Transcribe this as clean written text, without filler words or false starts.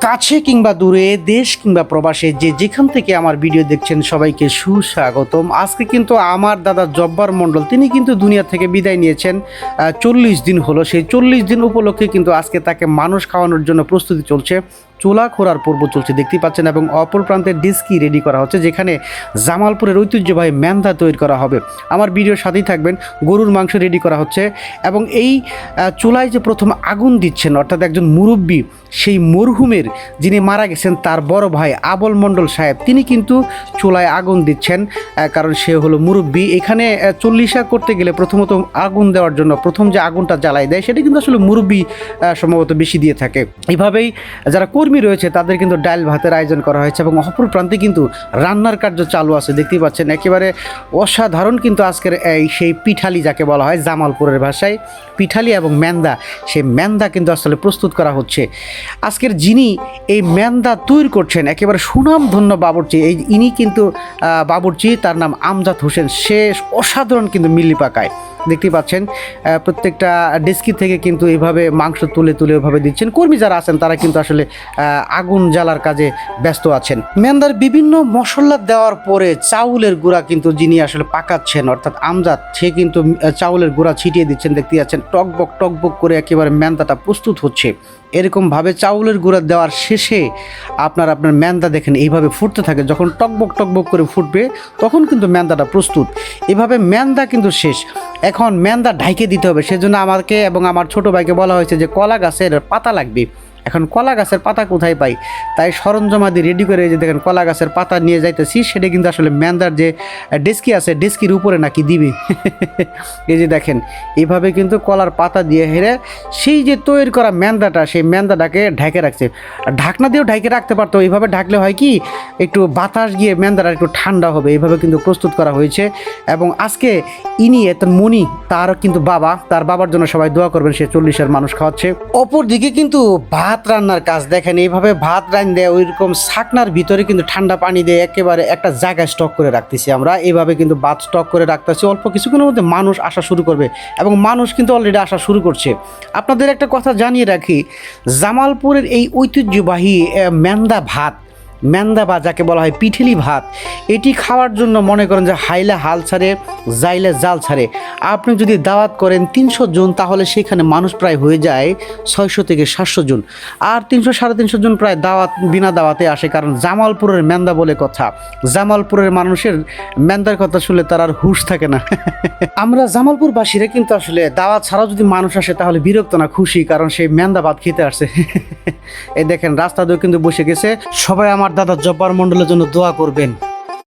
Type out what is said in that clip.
কাছে কিংবা দূরে, দেশ কিংবা প্রবাসে, যে যেখান থেকে আমার ভিডিও দেখছেন সবাইকে সুস্বাগতম। আজকে কিন্তু আমার দাদা জব্বার মণ্ডল তিনি কিন্তু দুনিয়া থেকে বিদায় নিয়েছেন। 40 দিন হলো। সেই 40 দিন উপলক্ষে কিন্তু আজকে তাকে মানুষ খাওয়ানোর জন্য প্রস্তুতি চলছে, চুলা খোঁড়ার পর্ব চলছে দেখতেই পাচ্ছেন, এবং অপর প্রান্তে ডিস্কি রেডি করা হচ্ছে, যেখানে জামালপুরের ঐতিহ্যবাহী ম্যান্দা তৈরি করা হবে। আমার ভিডিওর সাথেই থাকবেন। গরুর মাংস রেডি করা হচ্ছে, এবং এই চুলায় যে প্রথম আগুন দিচ্ছেন অর্থাৎ একজন মুরব্বী, সেই মরহুমের যিনি মারা গেছেন তার বড় ভাই আবল মণ্ডল সাহেব, তিনি কিন্তু চুলায় আগুন দিচ্ছেন, কারণ সে হলো মুরব্বী। এখানে চল্লিশা করতে গেলে প্রথমত আগুন দেওয়ার জন্য প্রথম যে আগুনটা জ্বালাই দেয় সেটা কিন্তু আসলে মুরব্বী সম্ভবত বেশি দিয়ে থাকে। এইভাবেই যারা কর্মী রয়েছে তাদের কিন্তু ডাল ভাতের আয়োজন করা হয়েছে, এবং অপর প্রান্তে কিন্তু রান্নার কার্য চালু আছে দেখতেই পাচ্ছেন। একেবারে অসাধারণ কিন্তু আজকের সেই পিঠালি, যাকে বলা হয় জামালপুরের ভাষায় পিঠালি এবং ম্যান্দা, সেই ম্যান্দা কিন্তু আসলে প্রস্তুত করা হচ্ছে। আজকের যিনি এই ম্যান্দা তৈরি করছেন একেবারে সুনামধন্য বাবুর্চি, ইনি কিন্তু বাবুর্চি, তার নাম আমজাদ হোসেন। সে অসাধারণ কিন্তু মিল্লি পাকায় দেখতেই পাচ্ছেন। প্রত্যেকটা ডেস্কি থেকে কিন্তু এইভাবে মাংস তুলে তুলে ওইভাবে দিচ্ছেন। কর্মী যারা আছেন তারা কিন্তু আসলে আগুন জ্বালার কাজে ব্যস্ত আছেন। ম্যান্দার বিভিন্ন মশলা দেওয়ার পরে চাউলের গুঁড়া কিন্তু যিনি আসলে পাকাচ্ছেন অর্থাৎ আমজাদ, সে কিন্তু চাউলের গুঁড়া ছিটিয়ে দিচ্ছেন দেখতে পাচ্ছেন। টকবক টকবক করে একেবারে ম্যান্দাটা প্রস্তুত হচ্ছে। এরকমভাবে চাউলের গুঁড়া দেওয়ার শেষে আপনার ম্যান্দা দেখেন এইভাবে ফুটতে থাকে। যখন টকবক টকবক করে ফুটবে তখন কিন্তু ম্যান্দাটা প্রস্তুত। এভাবে ম্যান্দা কিন্তু শেষ। এখন ম্যান্দা ঢাইকে দিতে হবে, সেজন্য আমাকে এবং আমার ছোট ভাইকে বলা হয়েছে যে কলা গাছের পাতা লাগবে। এখন কলা গাছের পাতা কোথায় পাই, তাই সরঞ্জামাদি রেডি করে যে দেখেন কলা গাছের পাতা নিয়ে যাইতেছি। সেটা কিন্তু আসলে ম্যান্দার যে ডেস্কি আছে ডেস্কির উপরে নাকি দিবে। এই যে দেখেন এইভাবে কিন্তু কলার পাতা দিয়ে হেরে সেই যে তৈরি করা ম্যান্দাটা, সেই ম্যান্দাটাকে ঢেকে রাখছে। ঢাকনা দিয়েও ঢেকে রাখতে পারতো। এইভাবে ঢাকলে হয় কি একটু বাতাস গিয়ে ম্যান্দাটা একটু ঠান্ডা হবে। এইভাবে কিন্তু প্রস্তুত করা হয়েছে। এবং আজকে ইনি মনি, তার কিন্তু বাবা, তার বাবার জন্য সবাই দোয়া করবেন, সে 40-এর মানুষ খাওয়াচ্ছে। অপর দিকে কিন্তু ভাত রান্নার কাজ দেখেন। এইভাবে ভাত রান দেয় ওইরকম ছাকনার ভিতরে কিন্তু ঠান্ডা পানি দিয়ে একেবারে একটা জায়গায় স্টক করে রাখতেছি আমরা। এইভাবে কিন্তু ভাত স্টক করে রাখতেছি। অল্প কিছুক্ষণের মধ্যে মানুষ আসা শুরু করবে, এবং মানুষ কিন্তু অলরেডি আসা শুরু করছে। আপনাদের একটা কথা জানিয়ে রাখি, জামালপুরের এই ঐতিহ্যবাহী ম্যান্দা ভাত, ম্যান্দা বা যাকে বলা হয় পিঠেলি ভাত, এটি খাওয়ার জন্য মনে করেন যে হাইলে হাল ছাড়ে, জাইলে জাল ছাড়ে। আপনি যদি দাওয়াত করেন 300 জন, তাহলে সেখানে মানুষ প্রায় হয়ে যায় 600 থেকে 700 জন। আর 300-350 জন প্রায় বিনা দাওয়াতে আসে, কারণ জামালপুরের ম্যান্দা বলে কথা। জামালপুরের মানুষের ম্যান্দার কথা শুনলে তার আর হুঁশ থাকে না। আমরা জামালপুরবাসীরা কিন্তু আসলে দাওয়াত ছাড়াও যদি মানুষ আসে তাহলে বিরক্ত না, খুশি, কারণ সেই ম্যান্দা ভাত খেতে আসছে। এই দেখেন রাস্তা দিয়ে কিন্তু বসে গেছে। সবাই আমার দাদা জব্বার মণ্ডলের জন্য দোয়া করবেন।